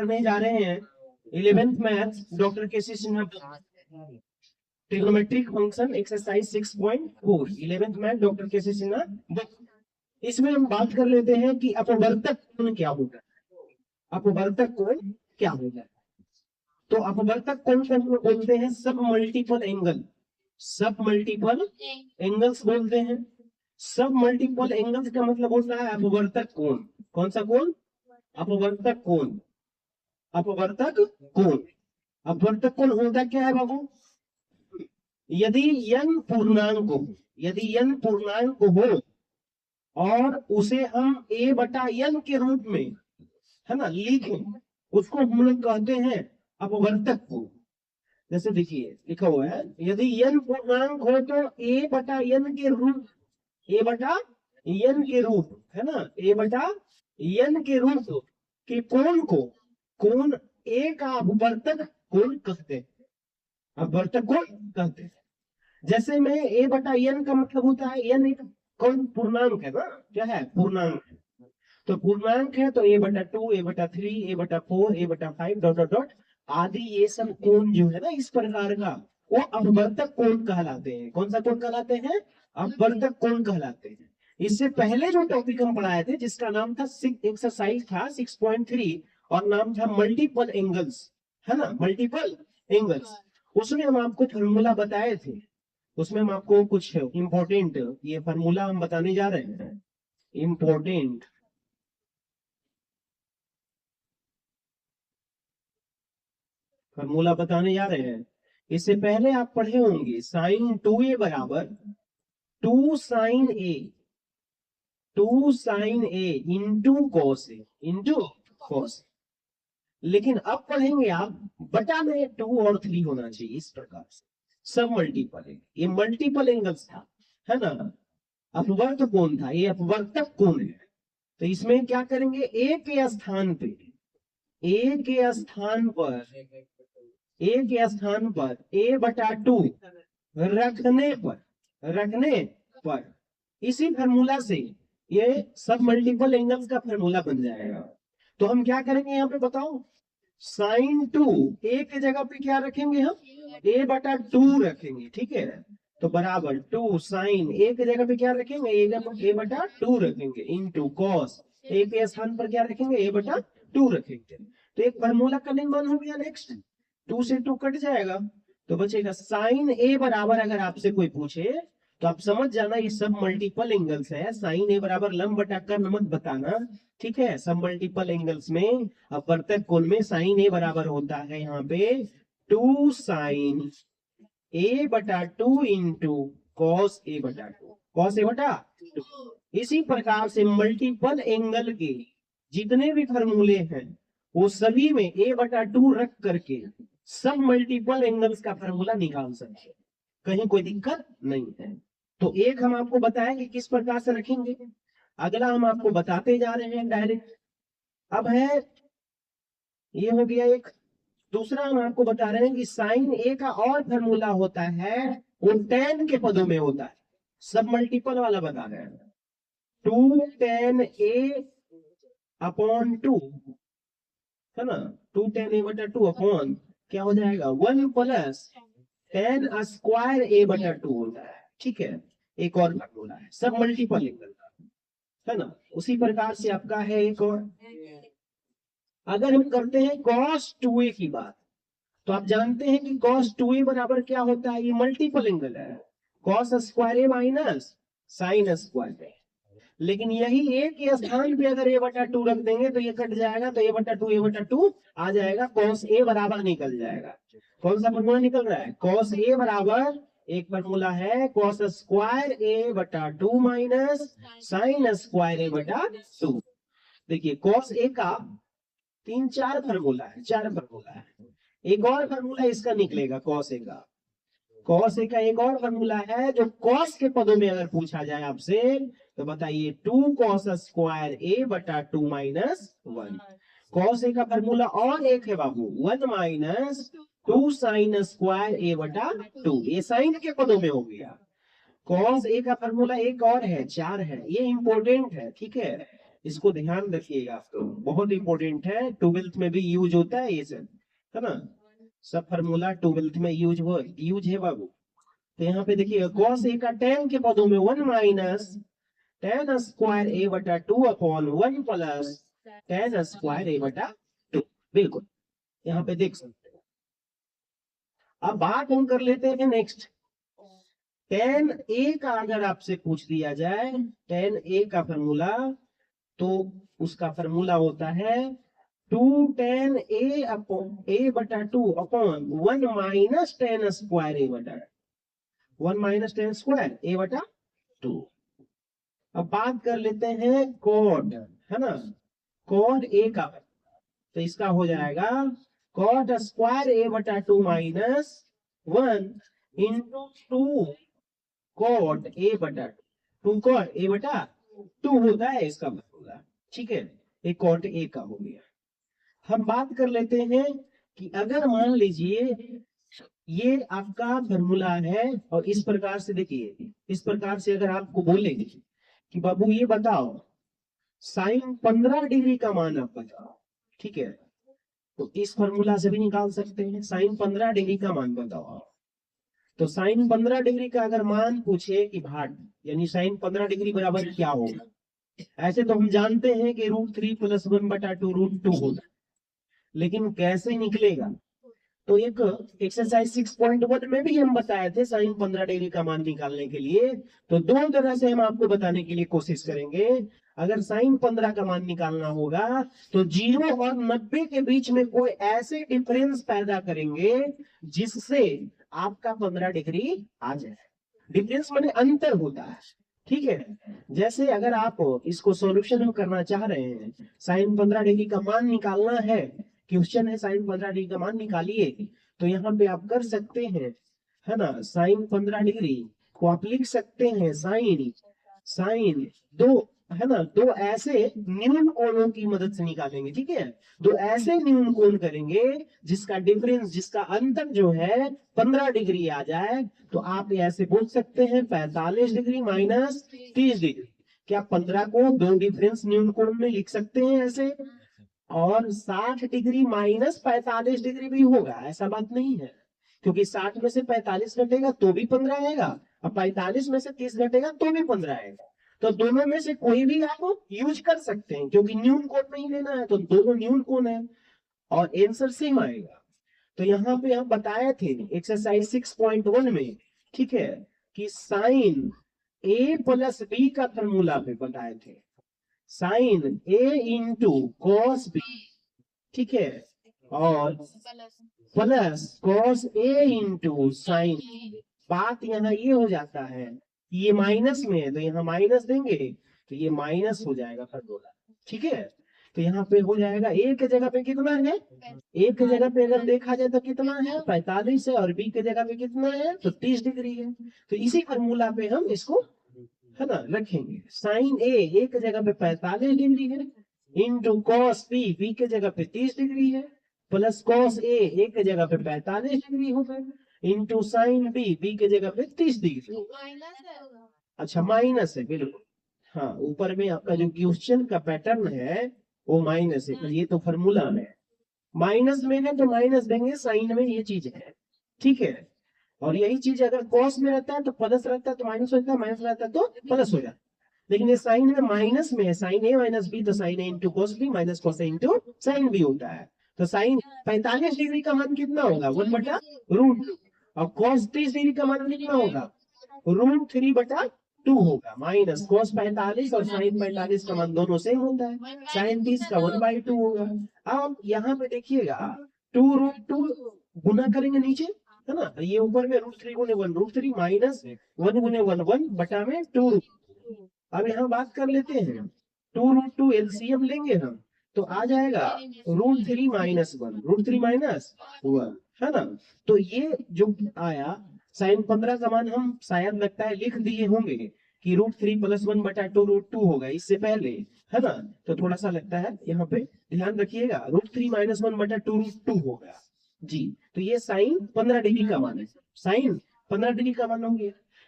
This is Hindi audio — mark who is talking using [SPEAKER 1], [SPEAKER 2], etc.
[SPEAKER 1] करने जा रहे हैं 11th math doctor K C Sinha trigonometric function exercise 6.4 11th math doctor K C Sinha book. इसमें हम बात कर लेते हैं कि अपवर्तक कोण क्या होगा। अपवर्तक कोण क्या होगा? तो अपवर्तक कोण को बोलते हैं सब मल्टीपल एंगल। सब मल्टीपल एंगल्स बोलते हैं। सब मल्टीपल एंगल्स का मतलब होता है अपवर्तक कोण। कौन सा कोण? अपवर्तक कोण। अपवर्तक कोण। अपवर्तक कोण होता क्या है बाबू? यदि n पूर्णांक हो, यदि n पूर्णांक हो और उसे हम a बटा n के रूप में, है ना, लिखें, उसको हम लोग कहते हैं अपवर्तक कोण। जैसे देखिए लिखा हुआ है, यदि n पूर्णांक हो तो a बटा n के रूप, a बटा n के रूप, है ना, a बटा n के रूप के कोण को कोण a का अपवर्तक कोण कहते हैं। अपवर्तक कोण कहते हैं। जैसे में a बटा n का मतलब होता है, n एक कौन पूर्णांक है ना, क्या है? पूर्णांक है। तो पूर्णांक है तो a बटा 2, a बटा 3, a बटा 4, a बटा 5 डॉट डॉट डॉट आदि ये सब कोण जो है ना इस प्रकार का, वो अपवर्तक कोण कहलाते हैं। कौन सा कोण कहलाते हैं? अपवर्तक कोण कहलाते हैं। इससे पहले जो टॉपिक हम पढ़ाए थे जिसका नाम था एक्सरसाइज था 6.3 और नाम था मल्टीपल एंगल्स, है ना, मल्टीपल एंगल्स, उसमें हम आपको फॉर्मूला बताए थे। उसमें हम आपको कुछ इंपॉर्टेंट ये फॉर्मूला हम बताने जा रहे हैं, इंपॉर्टेंट फॉर्मूला बताने जा रहे हैं। इससे पहले आप पढ़े होंगे साइन 2a बराबर 2 sine a, 2 sine a into cos A, into cos. लेकिन अब पढ़ेंगे आप बटा में 2 और 3 होना चाहिए, इस प्रकार से सब मल्टीपल है। ये मल्टीपल एंगल्स था, है ना, अपवर्तक कोण था, ये अपवर्तक कोण है। तो इसमें क्या करेंगे, a के स्थान पे, a के स्थान पर, a के स्थान पर a बटा 2 रखने पर इसी फार्मूला से ये सब मल्टीपल एंगल्स का फार्मूला बन जाएगा। तो हम क्या करेंगे यहाँ पे बताओ, साइन 2 a की जगह पे क्या रखेंगे हम? a बटा 2 रखेंगे, ठीक है। तो बराबर 2 साइन a की जगह पे क्या रखेंगे? a बटा 2 रखेंगे इंटू कॉस a के स्थान पर क्या रखेंगे? a बटा 2 रखेंगे। तो एक फार्मूला का निर्माण हो गया। नेक्स्ट 2 से 2 कट जाएगा तो बचेगा साइन a बराबर, अगर आपसे कोई पूछे तो आप समझ जाना ये सब मल्टीपल एंगल्स है। साइन a बराबर लंब बटा कर्ण मत बताना, ठीक है। सब मल्टीपल एंगल्स में अपवर्तक कोण में साइन a बराबर होता है यहाँ पे 2 साइन a बटा 2 इंटू कॉस a बटा 2, कॉस a बटा 2। इसी प्रकार से मल्टीपल एंगल के जितने भी फॉर्मूले हैं वो सभी में a बटा 2 रख करके सब मल्टीपल एंगल्स का फॉर्मूला निकाल सकते हैं, कहीं कोई दिक्कत नहीं है। तो एक हम आपको बताएंगे किस प्रकार से रखेंगे, अगला हम आपको बताते जा रहे हैं डायरेक्ट। अब है ये हो गया एक। दूसरा हम आपको बता रहे हैं कि साइन ए का और फॉर्मूला होता है वो tan के पदों में होता है। सब मल्टीपल वाला बता रहे हैं 2 tan a अपॉन 2, है ना, 2 tan a बटा 2 अपॉन क्या हो जाएगा 1 प्लस tan स्क्वायर a बटा 2 होता है, ठीक है। एक और फॉर्मूला है सब मल्टीपल एंगल का, है ना। उसी प्रकार से आपका है एक और, अगर हम करते हैं cos 2a की बात तो आप जानते हैं कि cos 2a बराबर क्या होता है, ये मल्टीपल एंगल है, cos square a minus sine square a। लेकिन यही a के स्थान पे अगर a बटा 2 रख देंगे तो ये कट जाएगा, तो a बटा 2 आ जाएगा, cos a बराबर निकल जाएगा। कौन सा फॉर्मूला निकल रहा है? cos a बराबर एक फॉर्मूला है cos स्क्वायर a बटा 2 माइनस साइन स्क्वायर a बटा 2। देखिए cos a का 3-4 फॉर्मूला है, 4 फॉर्मूला है। एक और फॉर्मूला इसका निकलेगा cos a का, cos a का एक और फॉर्मूला है जो cos के पदों में अगर पूछा जाए आपसे तो बताइए 2 cos स्क्वायर a बटा 2 माइनस 1। cos a का फॉर्मूला और एक है बाबू 1 माइनस 2 साइन स्क्वायर a बटा 2, ये साइन के पदों में हो गया। cos a का फॉर्मूला एक और है 4 है, ये इंपॉर्टेंट है, ठीक है। इसको ध्यान रखिएगा, आप लोग बहुत इंपॉर्टेंट है, 12th में भी यूज होता है ये सब, है ना, सब फार्मूला 12th में यूज है बाबू। तो यहाँ पे देखिएगा cos a का tan के पदों में 1 माइनस tan स्क्वायर a बटा 2 upon 1 plus tan square a बटा 2, बिल्कुल यहाँ पे देख सकते हैं। अब बात हम कर लेते हैं नेक्स्ट, tan a का अगर आपसे पूछ दिया जाए, tan a का फॉर्मूला, तो उसका फॉर्मूला होता है 2 tan a अपॉन a बटा 2 upon 1 minus tan square a बटा 1 माइनस tan स्क्वायर a बटा 2। अब बात कर लेते हैं कॉट, है ना, कॉट a का, तो इसका हो जाएगा कॉट स्क्वायर a बटा 2 माइनस 1 इंटू 2 कॉट a बटा 2 कॉट a बटा 2 होता है इसका फॉर्मूला, ठीक है, एक कॉट a का हो गया। हम बात कर लेते हैं कि अगर मान लीजिए ये आपका फॉर्मूला है और इस प्रकार से, देखिए इस प्रकार से अगर आपको बोलेंगे कि बाबू ये बताओ साइन 15 डिग्री का मान आप बताओ, ठीक है, तो इस फॉर्मूला से भी निकाल सकते हैं, साइन 15 डिग्री का मान बताओ। तो साइन 15 डिग्री का अगर मान पूछे कि भाग, यानी साइन 15 डिग्री बराबर क्या होगा, ऐसे तो हम जानते हैं कि √3 + 1 बटा 2 √2 होगा, लेकिन कैसे निकलेगा, तो एक एक्सरसाइज 6.1 में भी हम बताए थे साइन 15 डिग्री का मान निकालने के लिए। तो दो तरह से हम आपको बताने के लिए कोशिश करेंगे। अगर साइन 15 का मान निकालना होगा तो 0 और 90 के बीच में कोई ऐसे डिफरेंस पैदा करेंगे जिससे आपका 15 डिग्री आ जाए। डिफरेंस माने अंतर होता है, ठीक है। जैसे अगर आप इसको सॉल्यूशन करना चाह रहे हैं, साइन 15 डिग्री का मान निकालना है, क्वेश्चन है साइन 15 डिग्री का मान निकालिए, तो यहाँ पे आप कर सकते हैं, है ना, साइन 15 डिग्री को आप लिख सकते हैं साइन साइन दो, है ना, दो ऐसे न्यून कोणों की मदद से निकालेंगे, ठीक है, दो ऐसे न्यून कोण करेंगे जिसका डिफरेंस, जिसका अंतर जो है 15 डिग्री आ जाए, तो आप ऐसे बोल सकते हैं 45 डिग्री माइनस 30 डिग्री। क्या 15 को दो डिफरेंस न्यून कोण में लिख सकते हैं ऐसे, और 60 डिग्री माइनस 45 डिग्री भी होगा, ऐसा बात नहीं है, क्योंकि 60 में से 45 घटेगा तो भी 15 आएगा, और 45 में से 30 घटेगा तो भी 15 आएगा। तो दोनों में से कोई भी आप यूज कर सकते हैं, क्योंकि न्यून कोण नहीं लेना है, तो दोनों न्यून कोण है और आंसर सेम आएगा। तो यहाँ पे हम बताए थे एक्सरसाइज 6.1 में, ठीक है, कि साइन a प्लस b का फॉर्मूला पे बताए थे, sine a into cos b, ठीक है, और plus cos a into sine. बात यहाँ ये हो जाता है, ये माइनस में है तो यहाँ माइनस देंगे तो ये माइनस हो जाएगा फॉर्मूला, ठीक है। तो यहाँ पे हो जाएगा a के जगह पे कितना है, a के जगह पे अगर देखा जाए तो कितना है 45 है, और b के जगह पे कितना है तो 30 डिग्री है। तो इसी फॉर्मूला पे हम इसको, है ना, रखेंगे। साइन ए के जगह पे 45 डिग्री है, इंटू कॉस बी के जगह पे 30 डिग्री है, प्लस कॉस ए के जगह पे 45 डिग्री होगा, इंटू साइन बी के जगह पे 30 डिग्री। अच्छा माइनस है, बिल्कुल, हाँ, ऊपर में आपका जो क्वेश्चन का पैटर्न है वो माइनस है, ये तो फॉर्मूला है, माइनस में है तो माइनस देंगे, साइन में ये चीज है, ठीक है। और यही चीज अगर कॉस में रहता है तो प्लस रहता है तो माइनस होता है, माइनस रहता है तो प्लस हो जाता है, लेकिन ये साइन में माइनस में है, साइन ए माइनस बी, तो sine A into cos B minus cos A into sine B होता है। तो साइन 45 डिग्री का मान कितना होगा 1 बटा √2, और कॉस 30 डिग्री का मान कितना होगा √3 बटा 2 होगा, माइनस कॉस 45 और साइन 45 का मान दोनों सेम होता है, साइन 30 का 1/2 होगा। अब यहाँ पे देखिएगा 2√2 गुना करेंगे नीचे, है ना, ये ऊपर में √3 गुने 1 √3 माइनस 1 गुने 1 1 बटा में 2। अब यहाँ बात कर लेते हैं 2√2 एलसीएम लेंगे हम, तो आ जाएगा √3 माइनस 1 √3 माइनस 1, है ना। तो ये जो आया साइन 15 का मान हम शायद लगता है लिख दिए होंगे कि √3 + 1 बटा 2 √2 होगा इससे पहले, है ना, तो थोड़ा सा लगता है यहाँ पे ध्यान रखिएगा, √3 - 1 बटा 2 √2 होगा जी। तो ये साइन 15 डिग्री का मान है, साइन 15 डिग्री का मान हो गया।